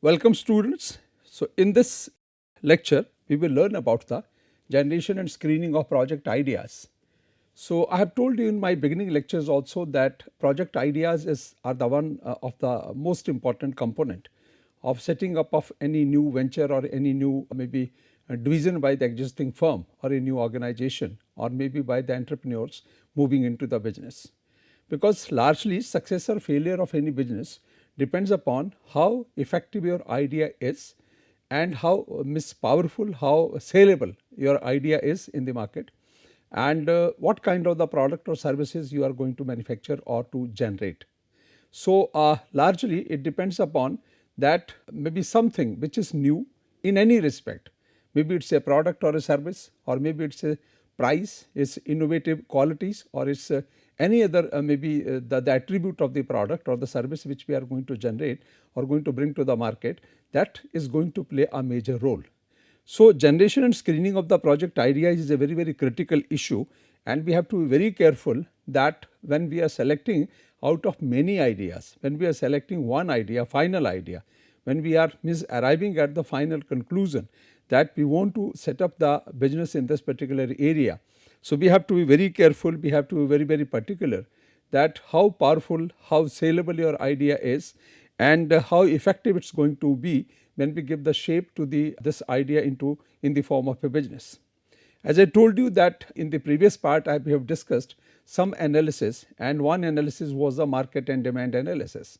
Welcome students. So in this lecture we will learn about the generation and screening of project ideas. So I have told you in my beginning lectures also that project ideas are the one of the most important component of setting up of any new venture or any new maybe division by the existing firm or a new organization or maybe by the entrepreneurs moving into the business. Because largely success or failure of any business depends upon how effective your idea is and how powerful, how saleable your idea is in the market, and what kind of the product or services you are going to manufacture or to generate. So largely it depends upon that maybe something which is new in any respect. Maybe it's a product or a service, or maybe it's a price, it's innovative qualities, or it's any other maybe the attribute of the product or the service which we are going to generate or going to bring to the market, that is going to play a major role. So generation and screening of the project ideas is a very critical issue, and we have to be very careful that when we are selecting out of many ideas, when we are selecting one idea, final idea, when we are arriving at the final conclusion that we want to set up the business in this particular area. So we have to be very careful, we have to be very particular that how powerful, how saleable your idea is, and how effective it's going to be when we give the shape to this idea in the form of a business. As I told you that in the previous part we have discussed some analysis, and one analysis was the market and demand analysis.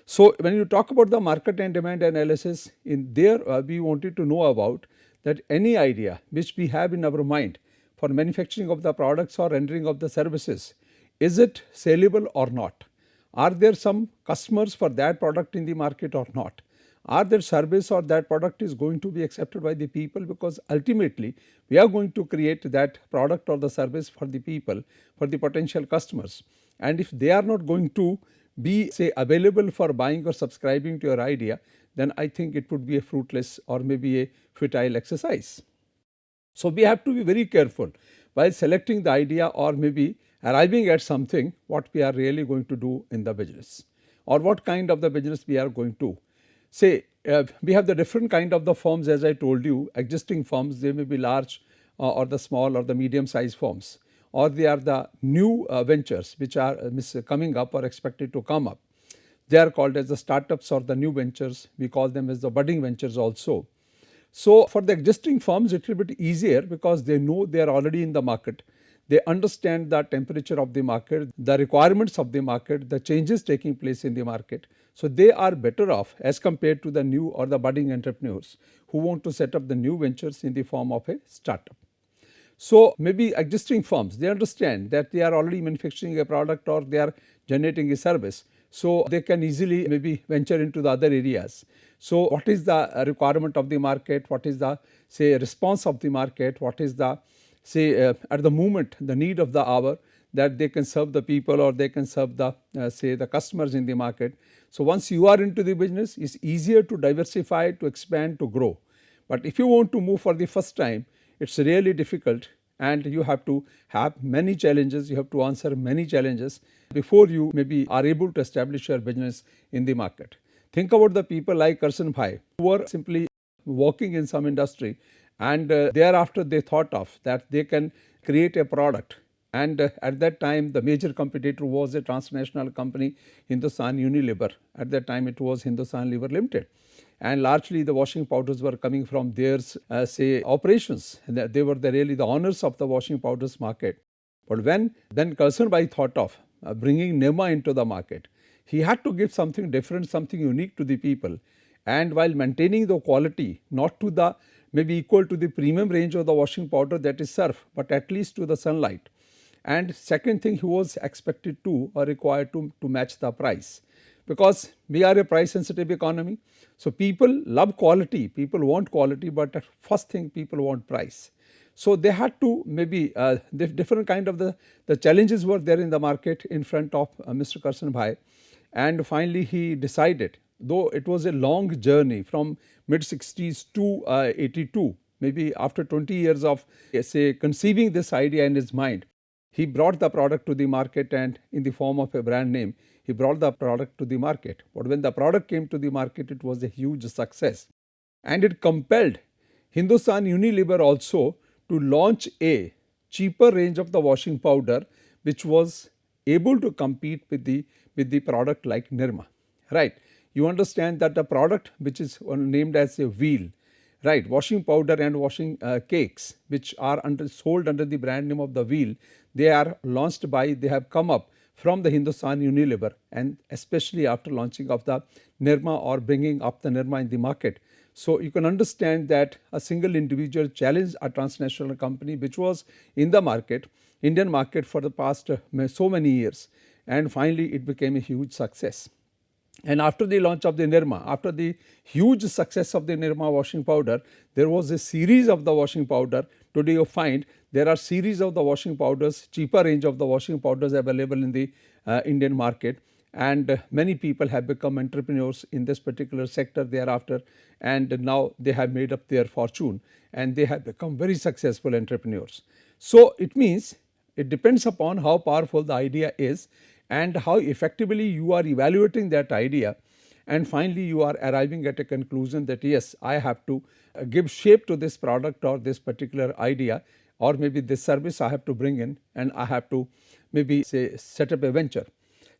So when you talk about the market and demand analysis, in there we wanted to know about that any idea which we have in our mind for manufacturing of the products or rendering of the services, is it saleable or not? Are there some customers for that product in the market or not? Are there service or that product is going to be accepted by the people, because ultimately we are going to create that product or the service for the people, for the potential customers, and if they are not going to be say available for buying or subscribing to your idea, then I think it would be a fruitless or maybe a futile exercise. So we have to be very careful while selecting the idea or maybe arriving at something what we are really going to do in the business, or what kind of the business we are going to. Say we have the different kind of the firms, as I told you, existing firms, they may be large or the small or the medium size firms, or they are the new ventures which are coming up or expected to come up. They are called as the startups or the new ventures, we call them as the budding ventures also. So for the existing firms it will be easier because they know they are already in the market. They understand the temperature of the market, the requirements of the market, the changes taking place in the market. So they are better off as compared to the new or the budding entrepreneurs who want to set up the new ventures in the form of a startup. So maybe existing firms, they understand that they are already manufacturing a product or they are generating a service. So they can easily maybe venture into the other areas. So what is the requirement of the market? What is the say response of the market? What is the say at the moment the need of the hour, that they can serve the people or they can serve the say the customers in the market. So once you are into the business, it's easier to diversify, to expand, to grow. But if you want to move for the first time, it's really difficult, and you have to have many challenges, you have to answer many challenges before you maybe are able to establish your business in the market. Think about the people like Karsan Bhai who were simply working in some industry, and thereafter they thought of that they can create a product, and at that time the major competitor was a transnational company, Hindustan Unilever. At that time it was Hindustan Lever Limited, and largely the washing powders were coming from their say operations, and they were really the owners of the washing powders market. But when then Karsan Bhai thought of bringing Nema into the market, he had to give something different, something unique to the people, and while maintaining the quality, not to the maybe equal to the premium range of the washing powder that is Surf, but at least to the Sunlight. And second thing, he was expected to or required to match the price, because we are a price sensitive economy. So people love quality, people want quality, but at first thing people want price. So they had to maybe different kind of the challenges were there in the market in front of Mr. Karsan Bhai, and finally he decided, though it was a long journey from mid 60s to 82, maybe after 20 years of say conceiving this idea in his mind, He brought the product to the market, and in the form of a brand name, he brought the product to the market. But when the product came to the market, it was a huge success, and it compelled Hindustan Unilever also to launch a cheaper range of the washing powder, which was able to compete with the product like Nirma, right? You understand that the product which is named as a Wheel, right, washing powder and washing cakes, which are sold under the brand name of the Wheel, they have come up from the Hindustan Unilever, and especially after launching of the Nirma or bringing up the Nirma in the market. So you can understand that a single individual challenged a transnational company which was in the market, Indian market, for the past so many years, and finally it became a huge success. And after the launch of the Nirma, after the huge success of the Nirma washing powder, there was a series of the washing powder. Today you find there are series of the washing powders, cheaper range of the washing powders available in the Indian market, and many people have become entrepreneurs in this particular sector thereafter, and now they have made up their fortune and they have become very successful entrepreneurs. So it means it depends upon how powerful the idea is and how effectively you are evaluating that idea, and finally you are arriving at a conclusion that yes, I have to give shape to this product or this particular idea, or maybe this service I have to bring in, and I have to maybe say set up a venture.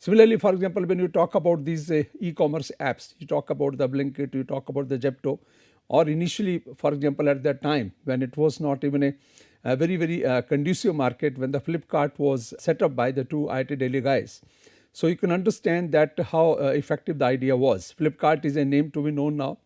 Similarly, for example, when you talk about these e-commerce apps, you talk about the Blinkit, you talk about the Zepto, or initially, for example, at that time when it was not even a very conducive market, when the Flipkart was set up by the two IIT Delhi guys. So you can understand that how effective the idea was. Flipkart is a name to be known now,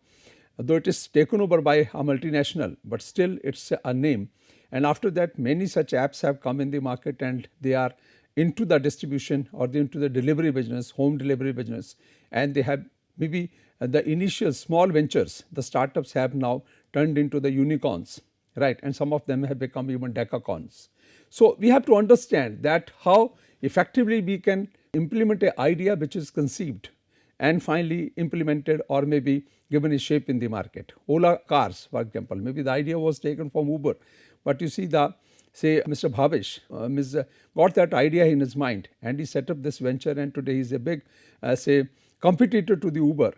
though it is taken over by a multinational, but still it's a name. And after that, many such apps have come in the market, and they are into the distribution or into the delivery business, home delivery business, and they have maybe the initial small ventures, the startups have now turned into the unicorns, right, and some of them have become even decacorns. So we have to understand that how effectively we can implement an idea which is conceived and finally implemented or maybe given a shape in the market. Ola cars, for example, maybe the idea was taken from Uber, but you see say Mr. Bhavesh got that idea in his mind, and he set up this venture, and today he is a big say competitor to the Uber,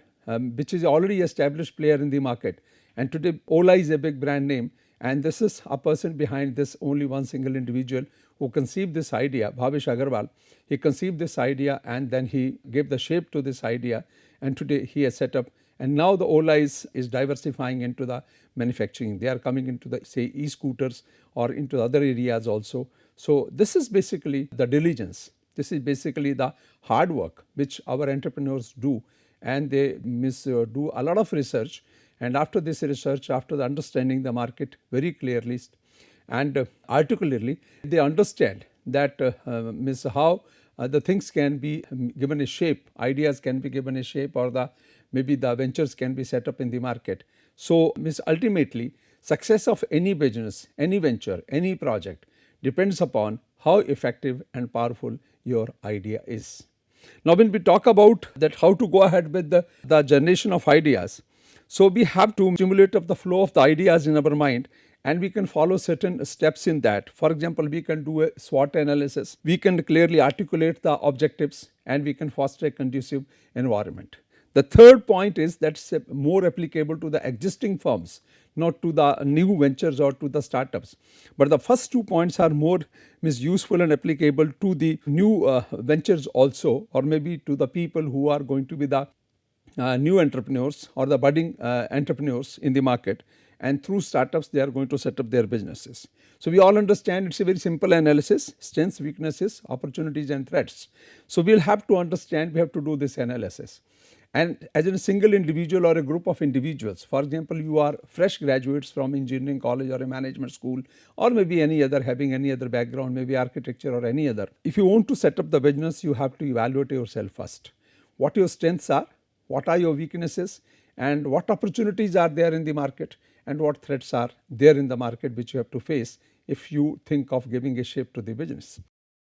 which is already established player in the market, and today Ola is a big brand name, and this is a person behind this, only one single individual who conceived this idea, Bhavesh Agarwal. He conceived this idea and then he gave the shape to this idea, and today he has set up, and now the Ola is diversifying into the manufacturing. They are coming into the say e-scooters or into other areas also. So this is basically the diligence. This is basically the hard work which our entrepreneurs do, and they do a lot of research, and after this research, after the understanding the market very clearly and articulately, they understand that how the things can be given a shape, ideas can be given a shape, or maybe the ventures can be set up in the market. So ultimately success of any business, any venture, any project depends upon how effective and powerful your idea is. Now when we talk about that how to go ahead with the generation of ideas, so we have to stimulate up the flow of the ideas in our mind, and we can follow certain steps in that. For example, we can do a SWOT analysis, we can clearly articulate the objectives, and we can foster a conducive environment. The third point is that's more applicable to the existing firms, not to the new ventures or to the startups. But the first 2 points are more useful and applicable to the new ventures also, or maybe to the people who are going to be the new entrepreneurs or the budding entrepreneurs in the market, and through startups they are going to set up their businesses. So we all understand it's a very simple analysis: strengths, weaknesses, opportunities and threats. So we will have to understand, we have to do this analysis. And as a single individual or a group of individuals, for example, you are fresh graduates from engineering college or a management school, or maybe any other, having any other background, maybe architecture or any other. If you want to set up the business, you have to evaluate yourself first. What your strengths are, what are your weaknesses, and what opportunities are there in the market, and what threats are there in the market which you have to face if you think of giving a shape to the business.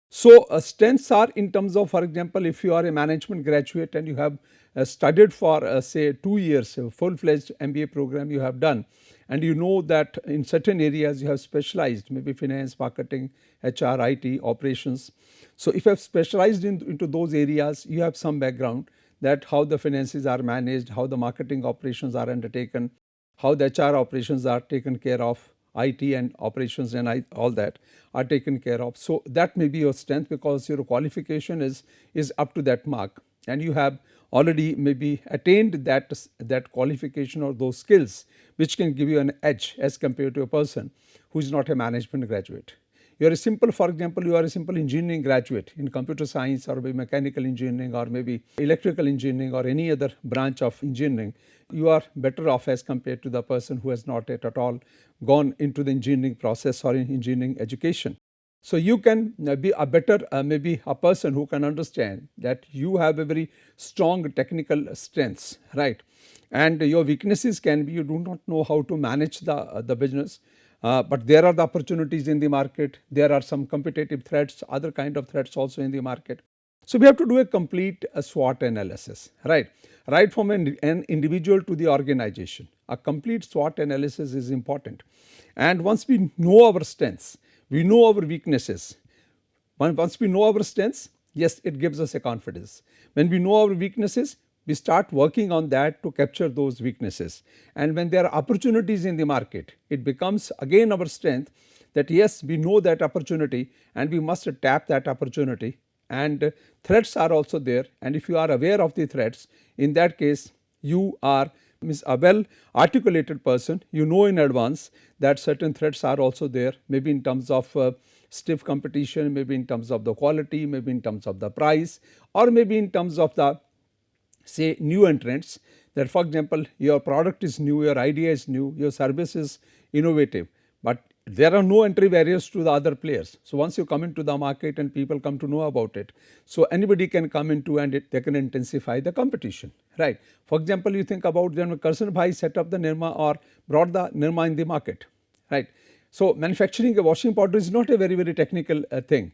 So strengths are in terms of, for example, if you are a management graduate and you have studied for say 2 years, a full-fledged MBA program you have done, and you know that in certain areas you have specialized, maybe finance, marketing, HR, IT, operations. So if you have specialized into those areas, you have some background that how the finances are managed, how the marketing operations are undertaken, how the HR operations are taken care of, IT and operations and all that are taken care of. So that may be your strength because your qualification is up to that mark, and you have already maybe attained that qualification or those skills which can give you an edge as compared to a person who is not a management graduate. You are a simple, for example, you are a simple engineering graduate in computer science or maybe mechanical engineering or maybe electrical engineering or any other branch of engineering. You are better off as compared to the person who has not at all gone into the engineering process or in engineering education. So you can be a better maybe a person who can understand that you have a very strong technical strengths, right? And your weaknesses can be you do not know how to manage the business. But there are the opportunities in the market, there are some competitive threats, other kind of threats also in the market. So we have to do a complete SWOT analysis, right from an individual to the organization. A complete SWOT analysis is important. And once we know our strengths, we know our weaknesses. Once we know our strengths, yes, it gives us a confidence. When we know our weaknesses, we start working on that to capture those weaknesses. And when there are opportunities in the market, it becomes again our strength that yes, we know that opportunity and we must tap that opportunity. And threats are also there. And if you are aware of the threats, in that case, you are a well articulated person. You know in advance that certain threats are also there, maybe in terms of stiff competition, maybe in terms of the quality, maybe in terms of the price, or maybe in terms of the say new entrants, that for example your product is new, your idea is new, your service is innovative, but there are no entry barriers to the other players. So once you come into the market and people come to know about it, so anybody can come into and they can intensify the competition, right? For example, you think about when Karsan Bhai set up the Nirma or brought the Nirma in the market, right? So manufacturing a washing powder is not a very technical thing.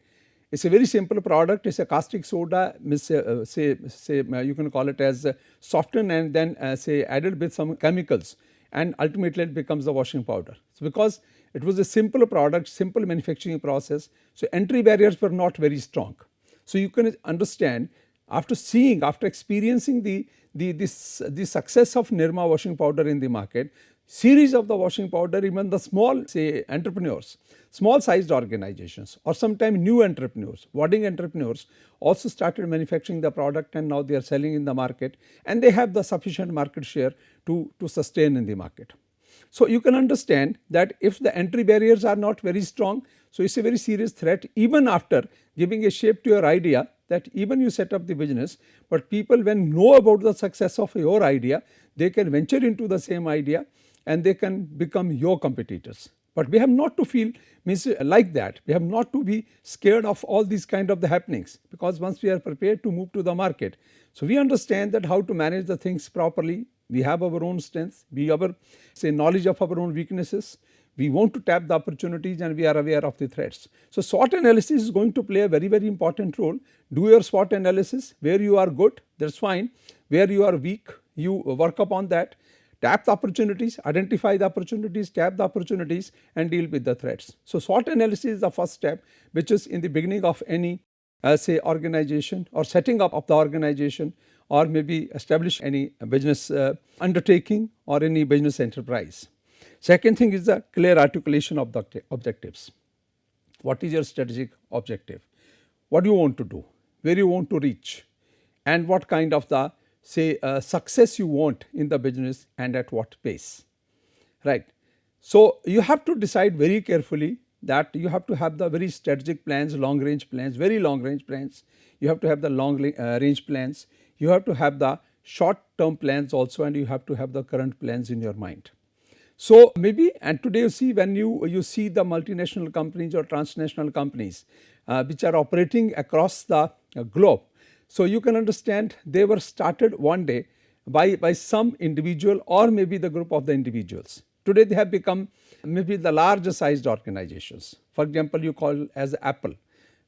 It's a very simple product. It's a caustic soda, you can call it as softened and then say added with some chemicals, and ultimately it becomes the washing powder. So because it was a simple product, simple manufacturing process, so entry barriers were not very strong. So you can understand after experiencing the success of Nirma washing powder in the market, series of the washing powder, even the small say entrepreneurs, small sized organizations or sometimes new entrepreneurs, budding entrepreneurs also started manufacturing the product, and now they are selling in the market and they have the sufficient market share to sustain in the market. So you can understand that if the entry barriers are not very strong, so it's a very serious threat even after giving a shape to your idea, that even you set up the business, but people when know about the success of your idea, they can venture into the same idea and they can become your competitors. But we have not to feel like that. We have not to be scared of all these kind of the happenings, because once we are prepared to move to the market, so we understand that how to manage the things properly. We have our own strengths, we have our say knowledge of our own weaknesses. We want to tap the opportunities and we are aware of the threats. So SWOT analysis is going to play a very important role. Do your SWOT analysis. Where you are good, that's fine. Where you are weak, you work upon that. Tap the opportunities, identify the opportunities, tap the opportunities and deal with the threats. So SWOT analysis is the first step, which is in the beginning of any say organization or setting up of the organization, or maybe establish any business undertaking or any business enterprise. Second thing is the clear articulation of the objectives. What is your strategic objective? What do you want to do? Where you want to reach? And what kind of the say success you want in the business and at what pace, right? So you have to decide very carefully that you have to have the very strategic plans, long range plans, very long range plans. You have to have the long range plans. You have to have the short term plans also, and you have to have the current plans in your mind. So maybe, and today you see when you see the multinational companies or transnational companies which are operating across the globe. So you can understand they were started one day by some individual or maybe the group of the individuals. Today they have become maybe the larger sized organizations. For example, you call as Apple,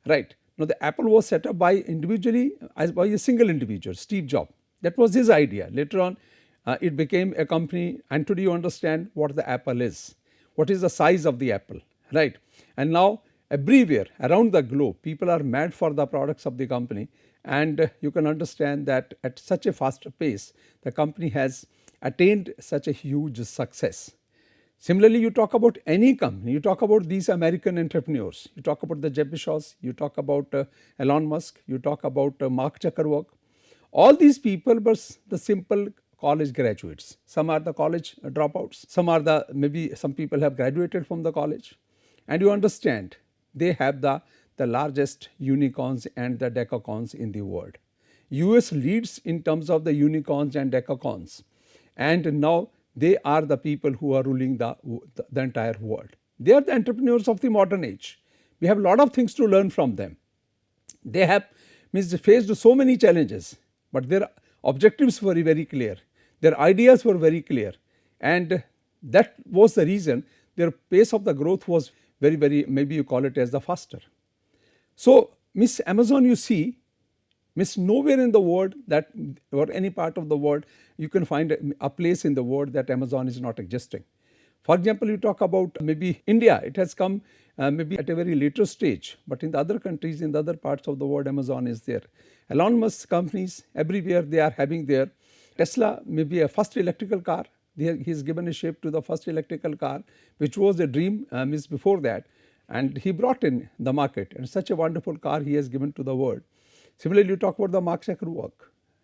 right? Now the Apple was set up by individually, as by a single individual, Steve Jobs. That was his idea. Later on, it became a company, and today you understand what the Apple is, what is the size of the Apple, right? And now everywhere around the globe, people are mad for the products of the company, and you can understand that at such a fast pace, the company has attained such a huge success. Similarly, you talk about any company, you talk about these American entrepreneurs, you talk about the Jeff Bezos, you talk about Elon Musk, you talk about Mark Zuckerberg. All these people were the simple college graduates. Some are the college dropouts, some are the, maybe some people have graduated from the college. And you understand, they have the largest unicorns and the decacorns in the world. US leads in terms of the unicorns and decacorns. And now they are the people who are ruling the entire world. They are the entrepreneurs of the modern age. We have a lot of things to learn from them. They have faced so many challenges, but their objectives were very clear. Their ideas were very clear, and that was the reason their pace of the growth was very, maybe you call it as the faster. So, Amazon, you see, nowhere in the world that, or any part of the world, you can find a place in the world that Amazon is not existing. For example, you talk about maybe India, it has come maybe at a very later stage, but in the other countries, in the other parts of the world, Amazon is there. Elon Musk companies, everywhere they are having their Tesla, maybe a first electrical car. He has given a shape to the first electrical car, which was a dream before that, and he brought in the market, and such a wonderful car he has given to the world. Similarly, you talk about the Mark Zuckerberg.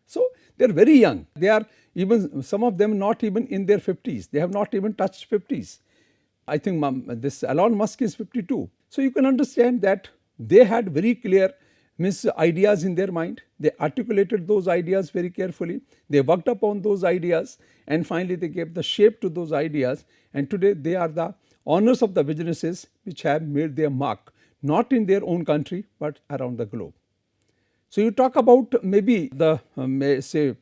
So, they are very young. They are even, some of them not even in their 50s. They have not even touched 50s. I think this Elon Musk is 52. So, you can understand that they had very clear ideas in their mind. They articulated those ideas very carefully. They worked upon those ideas, and finally they gave the shape to those ideas. And today they are the owners of the businesses which have made their mark, not in their own country, but around the globe. So, you talk about maybe the say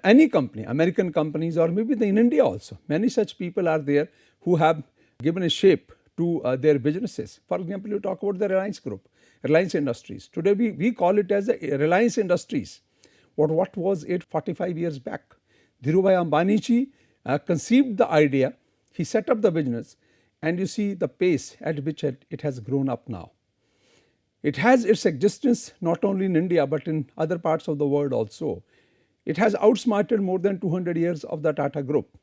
any company, American companies, or maybe in India also. Many such people are there who have given a shape to their businesses. For example, you talk about the Reliance Group, Reliance Industries. Today we call it as the Reliance Industries. What was it 45 years back? Dhirubhai Ambani ji conceived the idea, he set up the business, and you see the pace at which it has grown up now. It has its existence not only in India but in other parts of the world also. It has outsmarted more than 200 years of the Tata Group.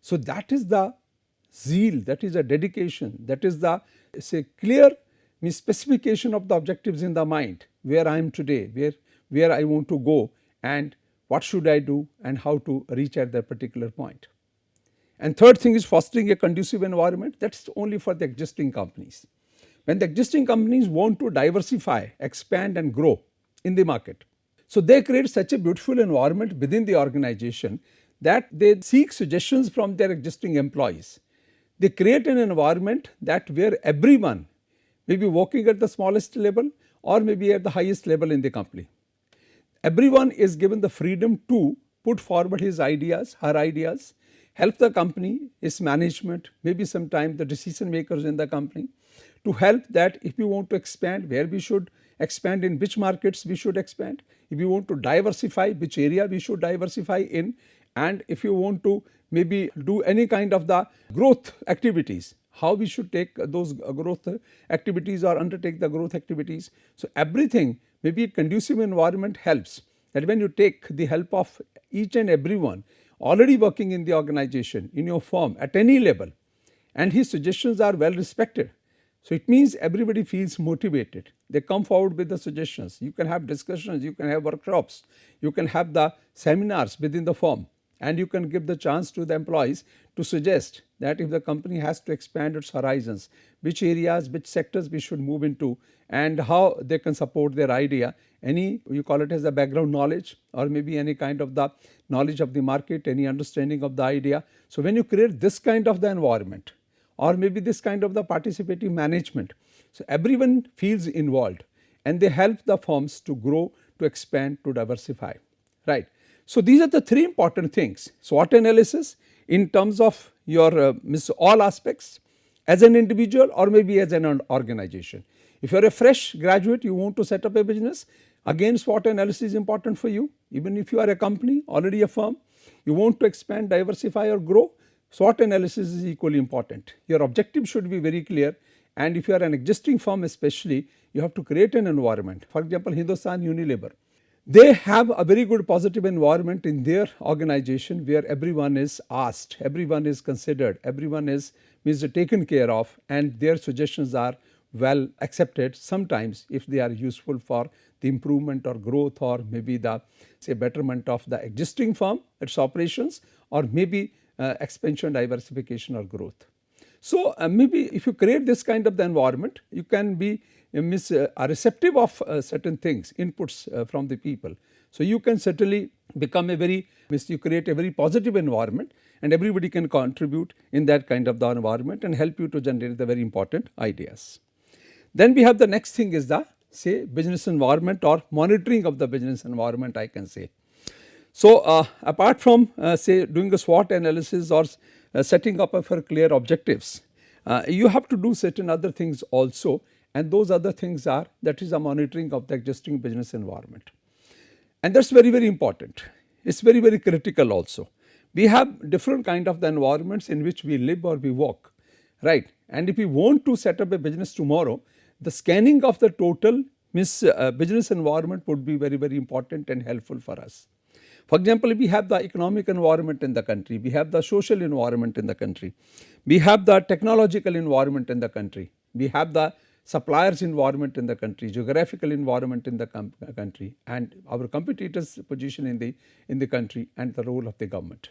So, that is the zeal, that is the dedication, that is the clear specification of the objectives in the mind, where I am today, where I want to go, and what should I do and how to reach at that particular point. And third thing is fostering a conducive environment. That is only for the existing companies. When the existing companies want to diversify, expand and grow in the market, so they create such a beautiful environment within the organization that they seek suggestions from their existing employees. They create an environment that where everyone may be working at the smallest level or maybe at the highest level in the company. Everyone is given the freedom to put forward his ideas, her ideas, help the company, its management, maybe sometimes the decision makers in the company, to help that if we want to expand, where we should expand, in which markets we should expand, if we want to diversify, which area we should diversify in, and if you want to maybe do any kind of the growth activities, how we should take those growth activities or undertake the growth activities. So, everything, maybe a conducive environment helps, that when you take the help of each and everyone already working in the organization, in your firm at any level, and his suggestions are well respected. So, it means everybody feels motivated. They come forward with the suggestions. You can have discussions, you can have workshops, you can have the seminars within the firm, and you can give the chance to the employees to suggest that if the company has to expand its horizons, which areas, which sectors we should move into, and how they can support their idea. Any, you call it as a background knowledge, or maybe any kind of the knowledge of the market, any understanding of the idea. So, when you create this kind of the environment, or maybe this kind of the participative management, so everyone feels involved and they help the firms to grow, to expand, to diversify, right. So, these are the three important things: SWOT analysis in terms of your all aspects as an individual or maybe as an organization. If you are a fresh graduate, you want to set up a business, again SWOT analysis is important for you. Even if you are a company, already a firm, you want to expand, diversify or grow, SWOT analysis is equally important. Your objective should be very clear, and if you are an existing firm especially, you have to create an environment. For example, Hindustan Unilever, they have a very good positive environment in their organization where everyone is asked, everyone is considered, everyone is means taken care of, and their suggestions are well accepted, sometimes if they are useful for the improvement or growth or maybe the say betterment of the existing firm, its operations, or maybe expansion, diversification or growth. So, maybe if you create this kind of the environment, you can be are receptive of certain things, inputs from the people. So, you can certainly become a very you create a very positive environment, and everybody can contribute in that kind of the environment and help you to generate the very important ideas. Then we have the next thing is the say business environment or monitoring of the business environment, I can say. So, apart from say doing a SWOT analysis or setting up for clear objectives, you have to do certain other things also, and those other things are that is a monitoring of the existing business environment. And that is very, very important. It is very, very critical also. We have different kind of the environments in which we live or we work, right. And if we want to set up a business tomorrow, the scanning of the total business environment would be very, very important and helpful for us. For example, we have the economic environment in the country, we have the social environment in the country, we have the technological environment in the country, we have the suppliers environment in the country, geographical environment in the country, and our competitors' position in the country and the role of the government.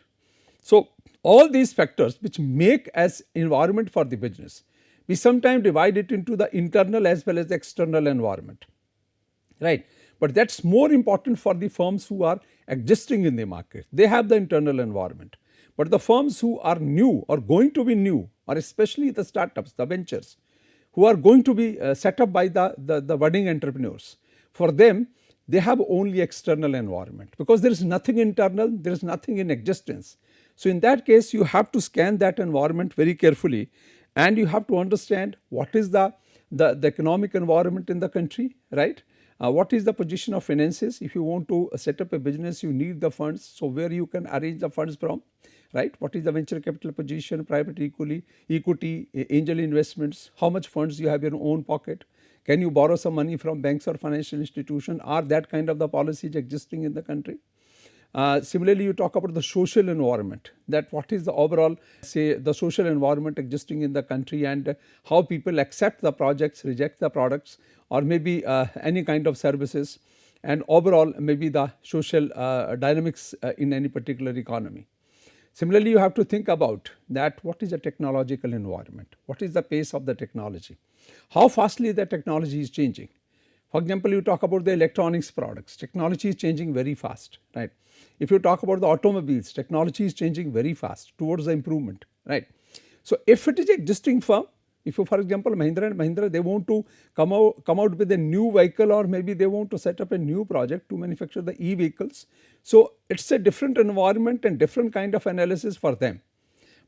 So, all these factors which make as environment for the business, we sometimes divide it into the internal as well as the external environment, right. But that is more important for the firms who are existing in the market. They have the internal environment, but the firms who are new or going to be new, or especially the startups, the ventures, who are going to be set up by the budding entrepreneurs, for them they have only external environment, because there is nothing internal, there is nothing in existence. So, in that case you have to scan that environment very carefully, and you have to understand what is the economic environment in the country, right. What is the position of finances? If you want to set up a business, you need the funds. So, where you can arrange the funds from, right? What is the venture capital position, private equity, angel investments, how much funds you have in your own pocket? Can you borrow some money from banks or financial institution? Are that kind of the policies existing in the country? Similarly, you talk about the social environment, that what is the overall say the social environment existing in the country, and how people accept the projects, reject the products, or maybe any kind of services, and overall maybe the social dynamics in any particular economy. Similarly, you have to think about that what is the technological environment, what is the pace of the technology, how fastly the technology is changing. For example, you talk about the electronics products, technology is changing very fast, right. If you talk about the automobiles, technology is changing very fast towards the improvement, right. So, if it is existing firm, if you for example Mahindra and Mahindra, they want to come out with a new vehicle, or maybe they want to set up a new project to manufacture the e-vehicles. So, it is a different environment and different kind of analysis for them.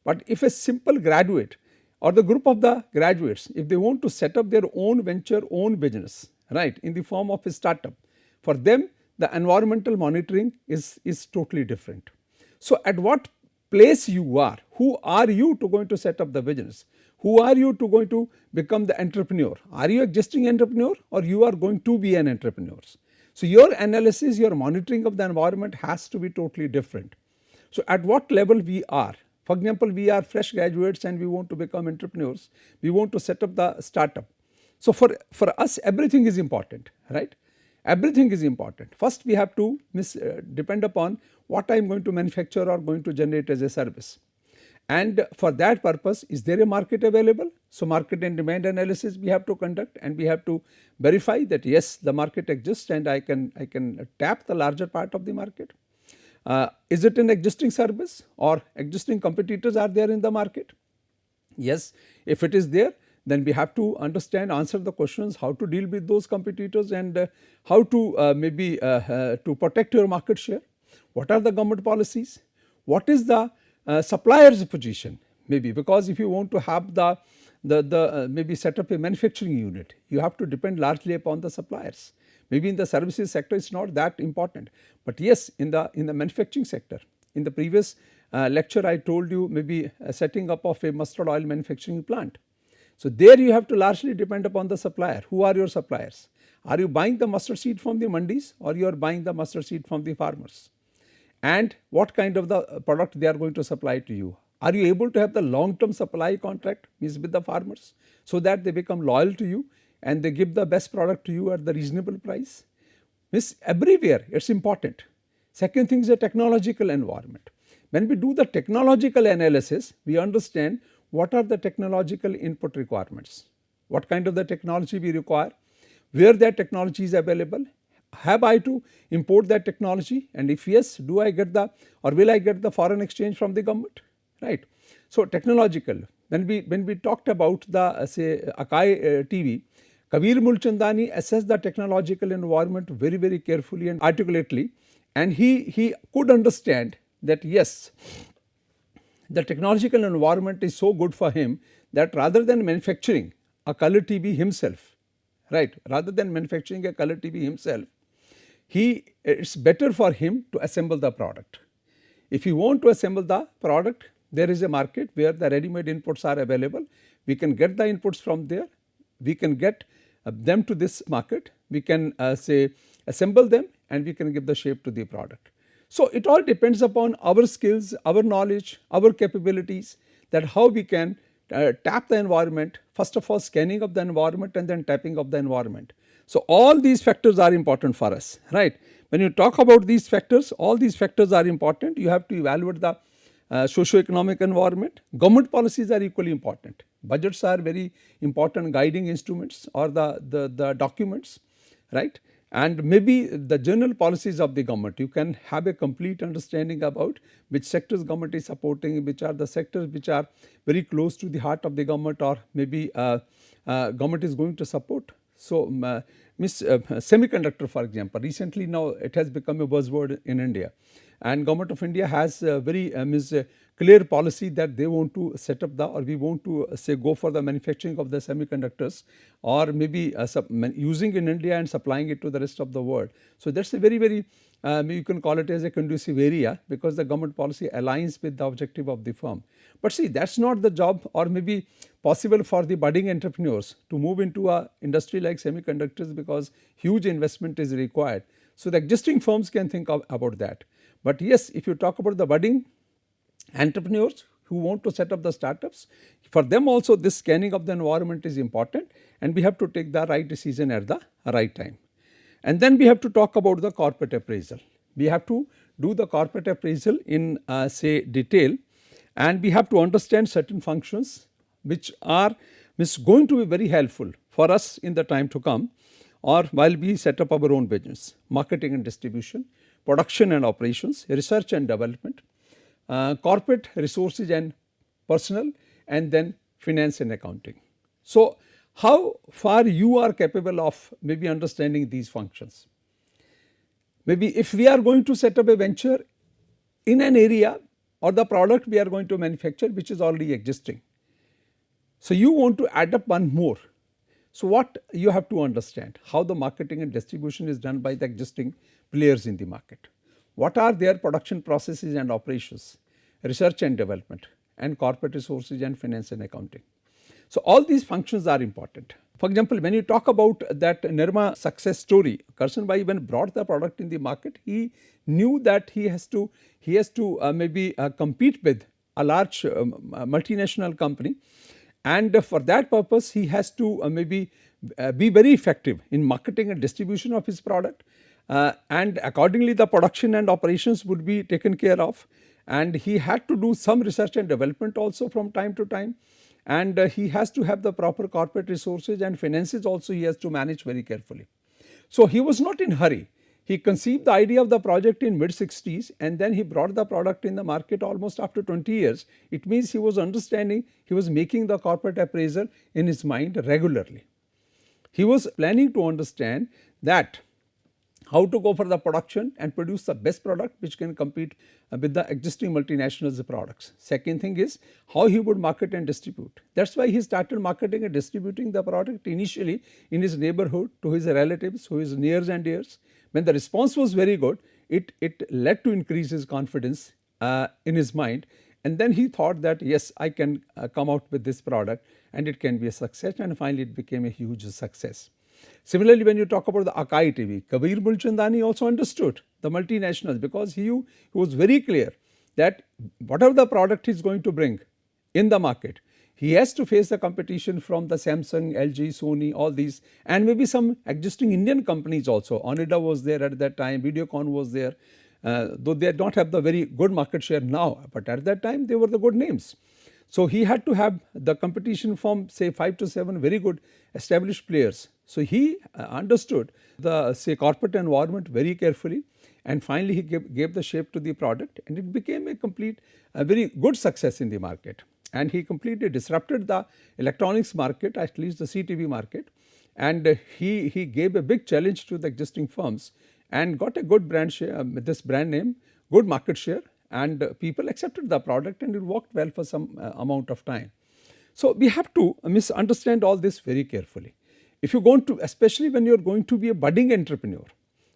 But if a simple graduate or the group of the graduates, if they want to set up their own venture, own business, right, in the form of a startup, for them the environmental monitoring is totally different. So, at what place you are, who are you to going to set up the business, who are you to going to become the entrepreneur, are you existing entrepreneur or you are going to be an entrepreneur. So, your analysis, your monitoring of the environment has to be totally different. So, at what level we are, for example, we are fresh graduates and we want to become entrepreneurs, we want to set up the startup. So, for us everything is important, right. Everything is important. First we have to depend upon what I am going to manufacture or going to generate as a service. And for that purpose, is there a market available? So, market and demand analysis we have to conduct, and we have to verify that yes, the market exists and I can tap the larger part of the market. Is it an existing service or existing competitors are there in the market? Yes, if it is there, then we have to understand, answer the questions how to deal with those competitors, and how to maybe to protect your market share. What are the government policies? What is the supplier's position? Maybe because if you want to have the maybe set up a manufacturing unit, you have to depend largely upon the suppliers. Maybe in the services sector it is not that important, but yes, in the manufacturing sector, In the previous lecture I told you maybe setting up of a mustard oil manufacturing plant. So, there you have to largely depend upon the supplier. Who are your suppliers? Are you buying the mustard seed from the mandis or you are buying the mustard seed from the farmers? And what kind of the product they are going to supply to you? Are you able to have the long term supply contract means with the farmers so that they become loyal to you and they give the best product to you at the reasonable price? Means everywhere it is important. Second thing is the technological environment. When we do the technological analysis, we understand what are the technological input requirements, what kind of the technology we require, where that technology is available, have I to import that technology, and if yes, do I get the or will I get the foreign exchange from the government, right. So, technological, when we talked about the say Akai TV, Kabir Mulchandani assessed the technological environment very carefully and articulately, and he could understand that yes, the technological environment is so good for him that rather than manufacturing a color TV himself, right, rather than manufacturing a color TV himself, it is better for him to assemble the product. If you want to assemble the product, there is a market where the ready-made inputs are available. We can get the inputs from there, we can get them to this market, we can say assemble them and we can give the shape to the product. So, it all depends upon our skills, our knowledge, our capabilities, that how we can tap the environment, first of all scanning of the environment and then tapping of the environment. So, all these factors are important for us, right. When you talk about these factors, all these factors are important. You have to evaluate the socio-economic environment. Government policies are equally important. Budgets are very important guiding instruments or the documents, right. And maybe the general policies of the government, you can have a complete understanding about which sectors government is supporting, which are the sectors which are very close to the heart of the government or maybe government is going to support. So, semiconductor for example, recently now it has become a buzzword in India, and government of India has a very clear policy that they want to set up the or we want to say go for the manufacturing of the semiconductors or maybe using in India and supplying it to the rest of the world. So, that is a very you can call it as a conducive area because the government policy aligns with the objective of the firm. But see, that is not the job or maybe possible for the budding entrepreneurs to move into a industry like semiconductors because huge investment is required. So, the existing firms can think about that. But yes, if you talk about the budding entrepreneurs who want to set up the startups, for them also this scanning of the environment is important and we have to take the right decision at the right time. And then we have to talk about the corporate appraisal. We have to do the corporate appraisal in say detail, and we have to understand certain functions which are going to be very helpful for us in the time to come or while we set up our own business: marketing and distribution, production and operations, research and development, corporate resources and personnel, and then finance and accounting. So, how far you are capable of maybe understanding these functions? Maybe if we are going to set up a venture in an area or the product we are going to manufacture which is already existing. So, you want to add up one more. So, what you have to understand? How the marketing and distribution is done by the existing players in the market. What are their production processes and operations, research and development, and corporate resources and finance and accounting. So, all these functions are important. For example, when you talk about that Nirma success story, Karsan Bhai when brought the product in the market, he knew that he has to maybe compete with a large multinational company, and for that purpose he has to maybe be very effective in marketing and distribution of his product, and accordingly the production and operations would be taken care of, and he had to do some research and development also from time to time, and he has to have the proper corporate resources and finances also he has to manage very carefully. So, he was not in hurry. He conceived the idea of the project in mid-60s and then he brought the product in the market almost after 20 years. It means he was understanding, he was making the corporate appraisal in his mind regularly. He was planning to understand that how to go for the production and produce the best product which can compete with the existing multinationals products. Second thing is how he would market and distribute. That is why he started marketing and distributing the product initially in his neighborhood to his relatives, to his nears and dears. When the response was very good, it led to increase his confidence in his mind, and then he thought that yes, I can come out with this product and it can be a success, and finally it became a huge success. Similarly, when you talk about the Akai TV, Kabir Mulchandani also understood the multinationals, because he was very clear that whatever the product he is going to bring in the market, he has to face the competition from the Samsung, LG, Sony, all these, and maybe some existing Indian companies also. Onida was there at that time, Videocon was there, though they don't have the very good market share now, but at that time they were the good names. So he had to have the competition from say 5 to 7 very good established players. So he understood the say corporate environment very carefully, and finally he gave the shape to the product, and it became a very good success in the market. And he completely disrupted the electronics market, at least the CTV market, and he gave a big challenge to the existing firms and got a good brand share, this brand name, good market share, and people accepted the product and it worked well for some amount of time. So we have to understand all this very carefully. If you're going to, especially when you're going to be a budding entrepreneur,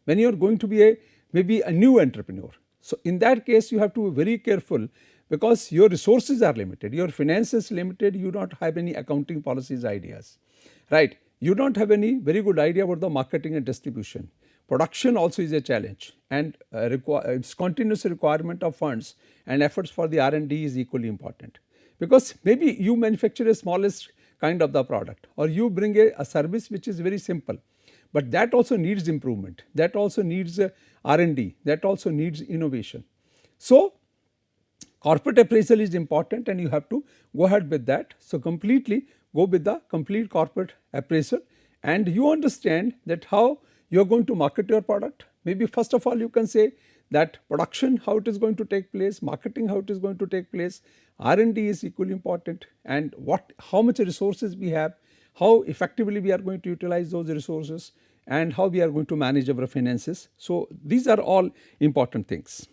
when you're going to be maybe a new entrepreneur, so in that case you have to be very careful, because your resources are limited, your finances limited, you don't have any accounting policies ideas, right? You don't have any very good idea about the marketing and distribution. Production also is a challenge, and its continuous requirement of funds and efforts for the R&D is equally important, because maybe you manufacture a smallest kind of the product, or you bring a service which is very simple, but that also needs improvement, that also needs R&D, that also needs innovation. So corporate appraisal is important and you have to go ahead with that. So completely go with the complete corporate appraisal, and you understand that how you are going to market your product. Maybe first of all you can say that production, how it is going to take place, marketing, how it is going to take place, R&D is equally important, and how much resources we have, how effectively we are going to utilize those resources, and how we are going to manage our finances. So these are all important things.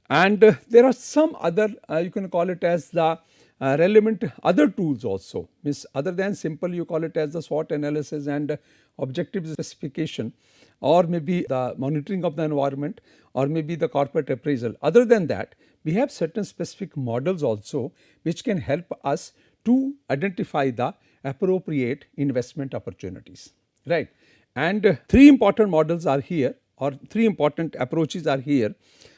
And there are some other, you can call it as the relevant other tools also, means other than simple, you call it as the SWOT analysis and objective specification, or maybe the monitoring of the environment, or maybe the corporate appraisal. Other than that, we have certain specific models also which can help us to identify the appropriate investment opportunities, right? And three important models are here, or three important approaches are here.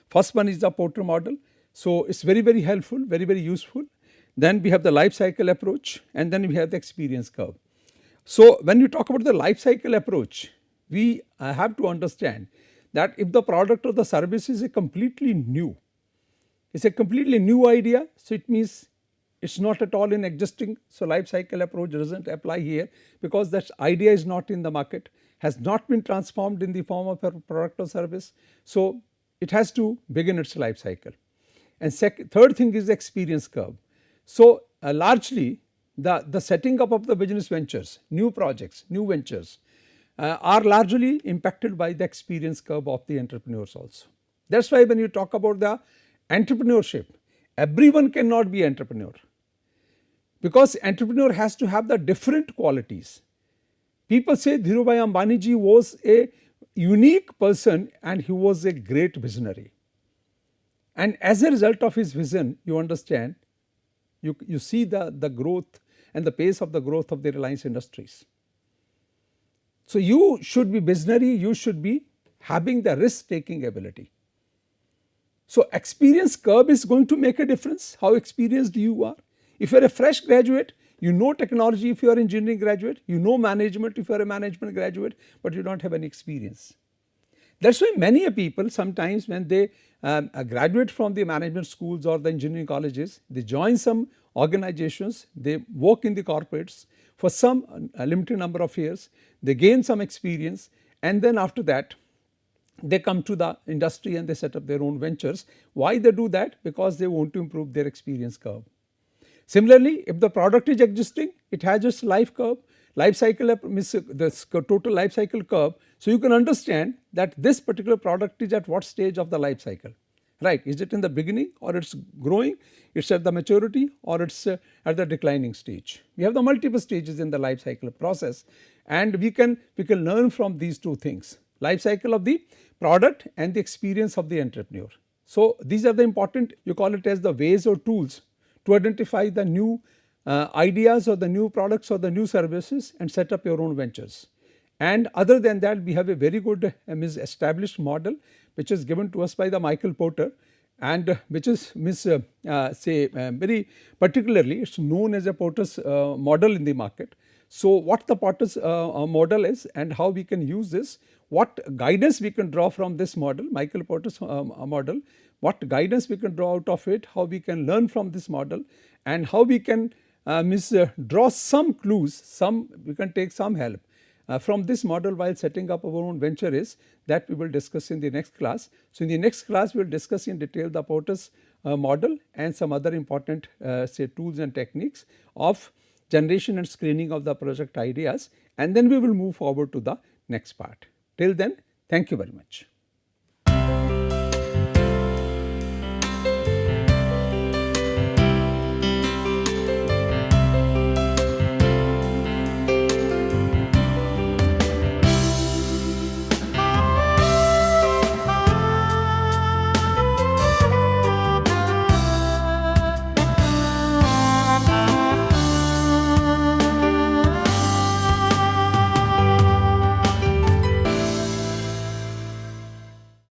First one is the Porter model. So it's very helpful, very useful. Then we have the life cycle approach, and then we have the experience curve. So when you talk about the life cycle approach, we have to understand that if the product or the service is a completely new, it's a completely new idea, so it means it's not at all in existing. So life cycle approach doesn't apply here, because that idea is not in the market, has not been transformed in the form of a product or service. So it has to begin its life cycle. And third thing is the experience curve. So largely the setting up of the business ventures, new projects, new ventures are largely impacted by the experience curve of the entrepreneurs also. That's why when you talk about the entrepreneurship, everyone cannot be entrepreneur, because entrepreneur has to have the different qualities. People say Dhirubhai Ambani ji was a unique person and he was a great visionary. And as a result of his vision, you understand, you see the growth and the pace of the growth of the Reliance Industries. So you should be visionary, you should be having the risk taking ability. So experience curve is going to make a difference, how experienced you are. If you are a fresh graduate, you know technology if you are an engineering graduate, you know management if you are a management graduate, but you don't have any experience. That's why many people sometimes when they graduate from the management schools or the engineering colleges, they join some organizations, they work in the corporates for some limited number of years, they gain some experience, and then after that they come to the industry and they set up their own ventures. Why they do that? Because they want to improve their experience curve. Similarly, if the product is existing, it has its life curve, life cycle, the total life cycle curve. So you can understand that this particular product is at what stage of the life cycle, right? Is it in the beginning, or it's growing, it's at the maturity, or it's at the declining stage? We have the multiple stages in the life cycle process, and we can learn from these two things, life cycle of the product and the experience of the entrepreneur. So, these are the important, you call it as the ways or tools to identify the new ideas or the new products or the new services and set up your own ventures. And other than that, we have a very good established model which is given to us by the Michael Porter, and which is very particularly it is known as a Porter's model in the market. So, what the Porter's model is and how we can use this, what guidance we can draw from this model, Michael Porter's model, what guidance we can draw out of it, how we can learn from this model, and how we can draw some clues, we can take some help from this model while setting up our own venture is that we will discuss in the next class. So, in the next class we will discuss in detail the Porter's model and some other important tools and techniques of generation and screening of the project ideas, and then we will move forward to the next part. Till then, thank you very much.